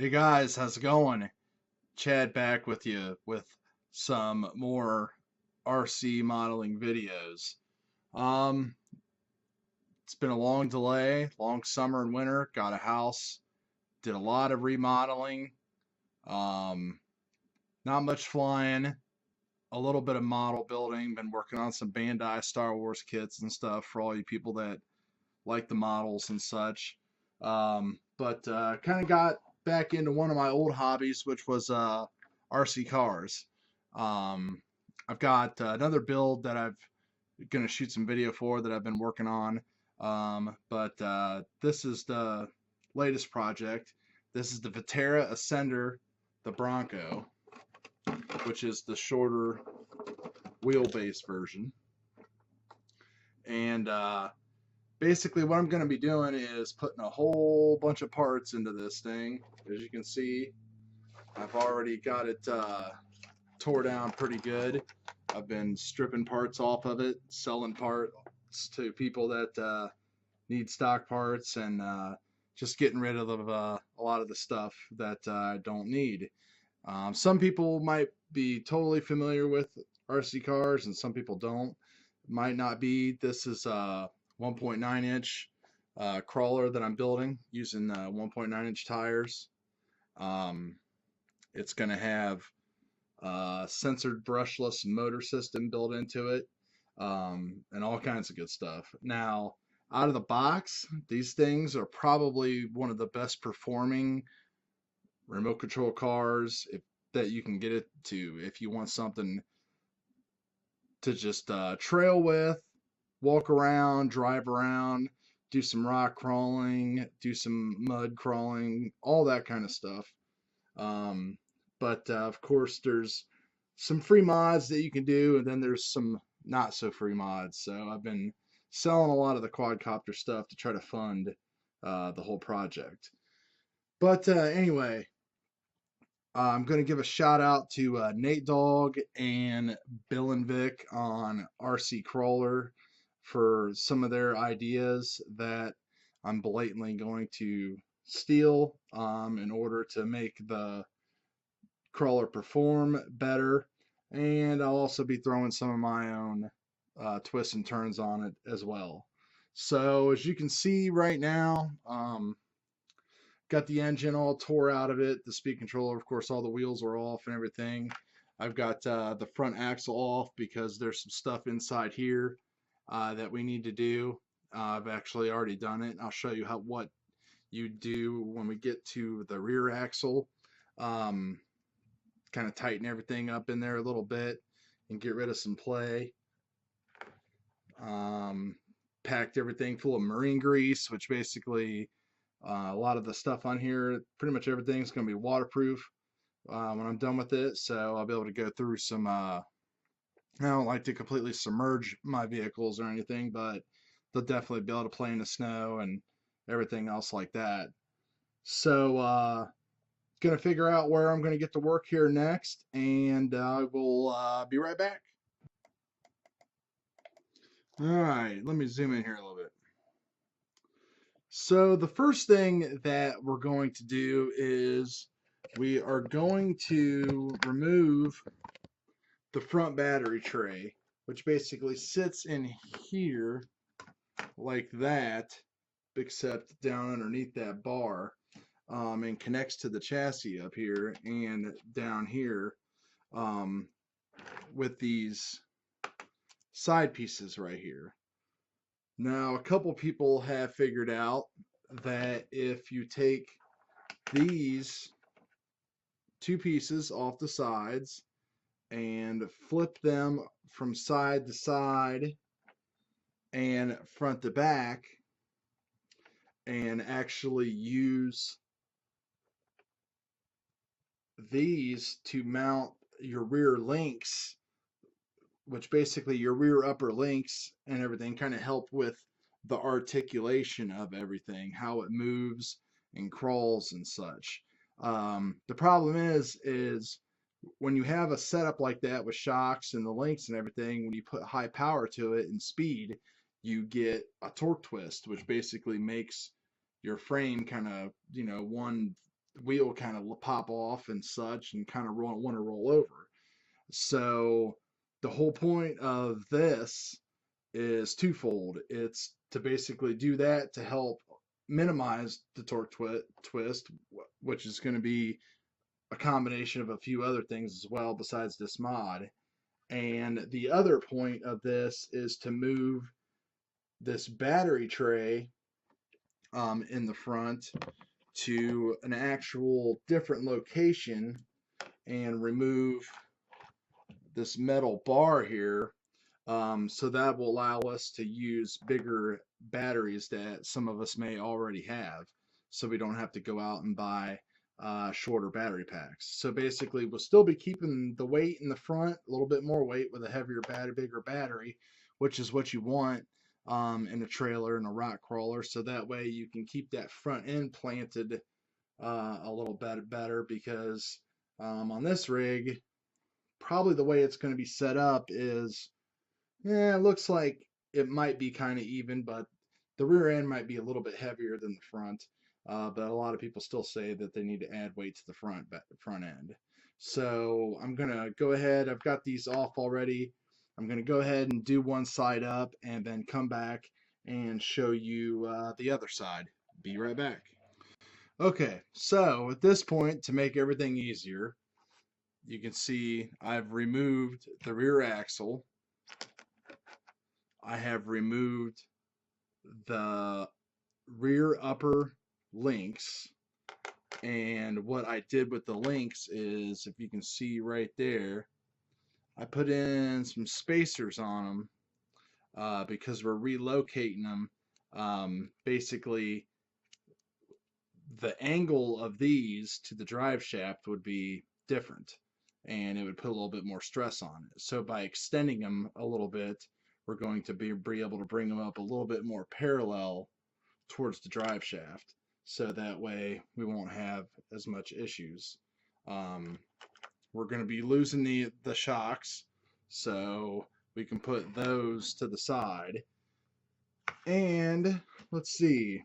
Hey guys, how's it going? Chad back with you with some more RC modeling videos. Um, it's been a long delay, long summer and winter. Got a house, did a lot of remodeling. Um, Not much flying, a little bit of model building. Been working on some Bandai Star Wars kits and stuff for all you people that like the models and such. But kind of got back into one of my old hobbies, which was RC cars. Um, I've got another build that I've gonna shoot some video for that I've been working on. But this is the latest project. This is the Vaterra Ascender, the Bronco, which is the shorter wheelbase version. And basically what I'm going to be doing is putting a whole bunch of parts into this thing. As you can see, I've already got it tore down pretty good. I've been stripping parts off of it, selling parts to people that need stock parts, and just getting rid of a lot of the stuff that I don't need. Some people might be totally familiar with RC cars and some people don't. Might not be. This is 1.9 inch crawler that I'm building using 1.9 inch tires. Um, it's going to have censored brushless motor system built into it, and all kinds of good stuff. Now, out of the box, these things are probably one of the best performing remote control cars that you can get it to if you want something to just trail with, walk around, drive around, do some rock crawling, do some mud crawling, all that kind of stuff. Um, but of course, there's some free mods that you can do, and then there's some not so free mods. So I've been selling a lot of the quadcopter stuff to try to fund the whole project. But anyway, I'm going to give a shout out to Nate Dogg and Bill and Vic on RC Crawler for some of their ideas that I'm blatantly going to steal in order to make the crawler perform better. And I'll also be throwing some of my own twists and turns on it as well. So as you can see right now, got the engine all tore out of it. The speed controller, of course, all the wheels are off and everything. I've got the front axle off because there's some stuff inside here that we need to do. I've actually already done it. I'll show you what you do when we get to the rear axle. Um, Kind of tighten everything up in there a little bit and get rid of some play. Packed everything full of marine grease, which basically a lot of the stuff on here, pretty much everything's going to be waterproof when I'm done with it. So I'll be able to go through some, I don't like to completely submerge my vehicles or anything, but they'll definitely be able to play in the snow and everything else like that. So, going to figure out where I'm going to get to work here next, and I will be right back. All right, let me zoom in here a little bit. So the first thing that we're going to do is we are going to remove the front battery tray, which basically sits in here like that, except down underneath that bar, and connects to the chassis up here and down here um, with these side pieces right here. Now, a couple people have figured out that if you take these two pieces off the sides and flip them from side to side and front to back and actually use these to mount your rear links, which basically your rear upper links and everything kind of help with the articulation of everything, how it moves and crawls and such. The problem is when you have a setup like that with shocks and the links and everything, when you put high power to it and speed, you get a torque twist, which basically makes your frame kind of, one wheel kind of pop off and such, and kind of want to roll over. So the whole point of this is twofold. It's to basically do that to help minimize the torque twist, which is going to be a combination of a few other things as well besides this mod. And the other point of this is to move this battery tray in the front to an actual different location and remove this metal bar here. So that will allow us to use bigger batteries that some of us may already have, so we don't have to go out and buy shorter battery packs. So basically, we'll still be keeping the weight in the front, a little bit more weight with a heavier battery, bigger battery, which is what you want in a trailer and a rock crawler. So that way you can keep that front end planted a little bit better, because on this rig, probably the way it's going to be set up is, yeah, it looks like it might be kind of even, but the rear end might be a little bit heavier than the front. But a lot of people still say that they need to add weight to the front end. So I'm gonna go ahead. I've got these off already. I'm gonna go ahead and do one side up, and then come back and show you the other side. Be right back. Okay, so at this point, to make everything easier, you can see I've removed the rear axle. I have removed the rear upper links, and what I did with the links is, if you can see right there, I put in some spacers on them because we're relocating them. Basically, the angle of these to the drive shaft would be different, and it would put a little bit more stress on it. So by extending them a little bit, we're going to be able to bring them up a little bit more parallel towards the drive shaft, so that way we won't have as much issues. We're going to be losing the shocks, so we can put those to the side. And let's see,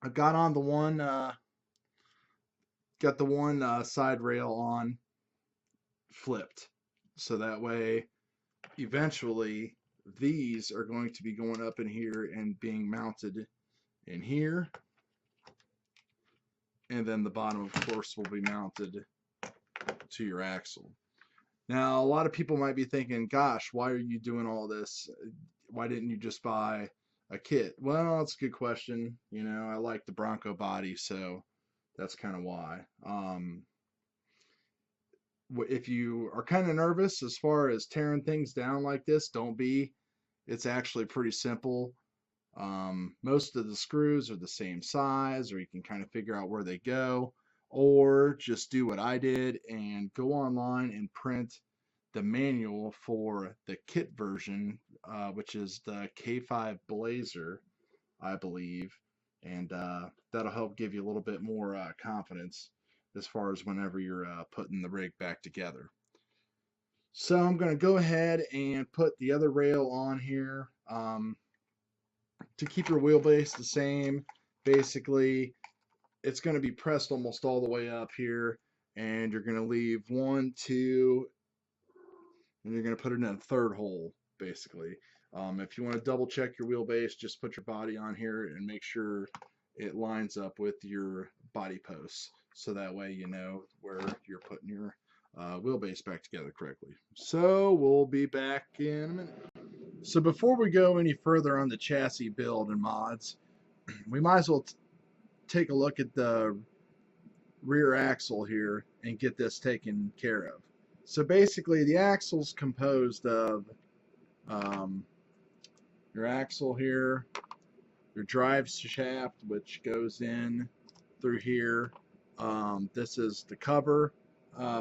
I got on the one side rail on flipped, so that way eventually these are going to be going up in here and being mounted in here, and then the bottom, of course, will be mounted to your axle. Now, a lot of people might be thinking, gosh, why are you doing all this? Why didn't you just buy a kit? Well, it's a good question. You know, I like the Bronco body, so that's kind of why. If you are kind of nervous as far as tearing things down like this, don't be. It's actually pretty simple. Most of the screws are the same size, or you can kind of figure out where they go, or just do what I did and go online and print the manual for the kit version, which is the K5 Blazer, I believe, and that'll help give you a little bit more confidence as far as whenever you're putting the rig back together. So I'm going to go ahead and put the other rail on here. To keep your wheelbase the same, basically, it's going to be pressed almost all the way up here, and you're going to leave 1, 2, and you're going to put it in a third hole, basically. If you want to double check your wheelbase, just put your body on here and make sure it lines up with your body posts, so that way you know where you're putting your wheelbase back together correctly. So we'll be back in a minute. So before we go any further on the chassis build and mods, we might as well take a look at the rear axle here and get this taken care of. So basically, the axle's composed of your axle here, your drive shaft, which goes in through here. This is the cover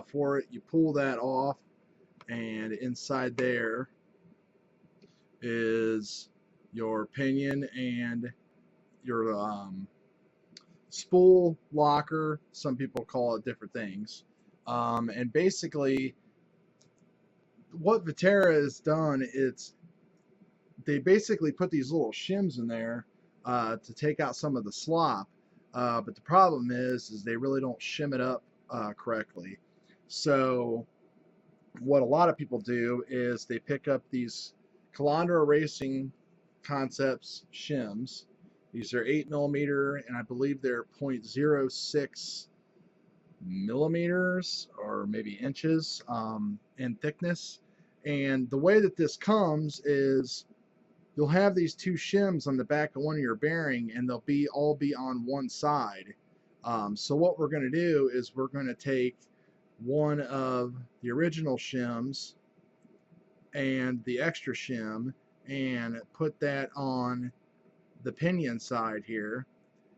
for it. You pull that off, and inside there is your pinion and your spool locker. Some people call it different things. And basically, what Vaterra has done, they basically put these little shims in there to take out some of the slop. but the problem is they really don't shim it up correctly. So what a lot of people do is they pick up these Calandra Racing Concepts shims. These are 8mm, and I believe they're 0.06 millimeters or maybe inches in thickness. And the way that this comes is you'll have these two shims on the back of one of your bearing, and they'll all be on one side. So what we're going to do is we're going to take one of the original shims and the extra shim and put that on the pinion side here,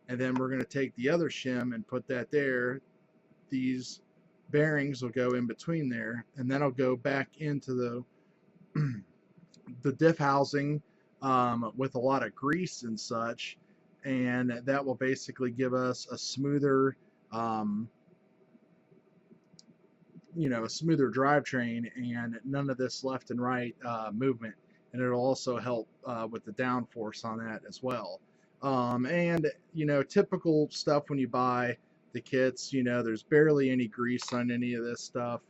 and then we're going to take the other shim and put that there. These bearings will go in between there, and that'll go back into the diff housing with a lot of grease and such, and that will basically give us a smoother a smoother drivetrain and none of this left and right movement, and it'll also help with the downforce on that as well. And typical stuff when you buy the kits, there's barely any grease on any of this stuff.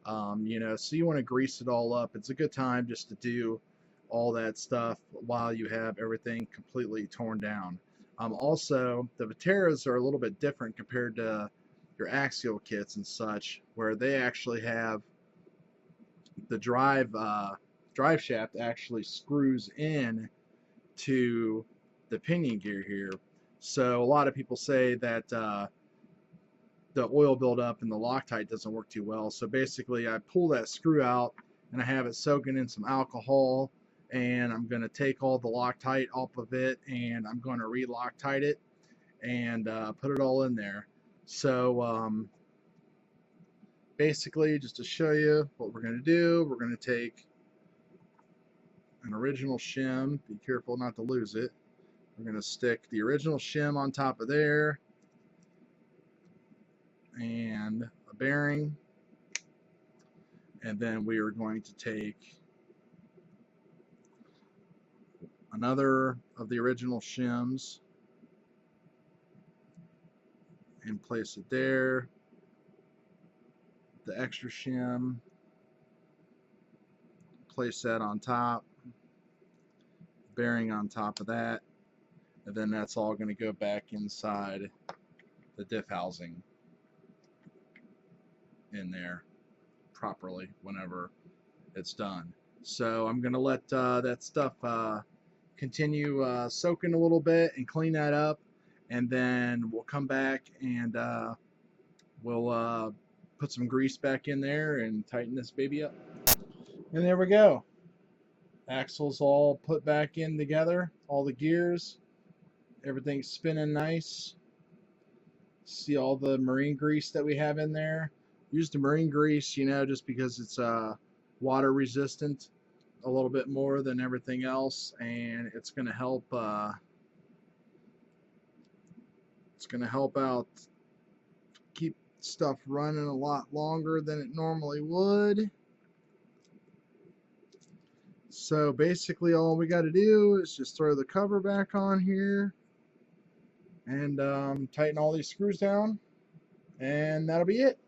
So you want to grease it all up. It's a good time just to do all that stuff while you have everything completely torn down. Also, the Vaterras are a little bit different compared to your axial kits and such, where they actually have the drive shaft actually screws in to the pinion gear here. So a lot of people say that the oil buildup and the Loctite doesn't work too well. So basically I pull that screw out and I have it soaking in some alcohol, and I'm going to take all the Loctite off of it, and I'm going to re-Loctite it and put it all in there. So basically, just to show you what we're going to do, we're going to take an original shim. Be careful not to lose it. We're going to stick the original shim on top of there and a bearing, and then we are going to take another of the original shims and place it there. The extra shim, place that on top, bearing on top of that, and then that's all going to go back inside the diff housing in there properly whenever it's done. So I'm going to let that stuff continue soaking a little bit and clean that up, and then we'll come back and we'll put some grease back in there and tighten this baby up. And there we go. Axles all put back in together, all the gears, everything's spinning nice. See all the marine grease that we have in there. Use the marine grease, just because it's water resistant a little bit more than everything else, and it's going to help out keep stuff running a lot longer than it normally would. So basically all we got to do is just throw the cover back on here and tighten all these screws down, and that'll be it.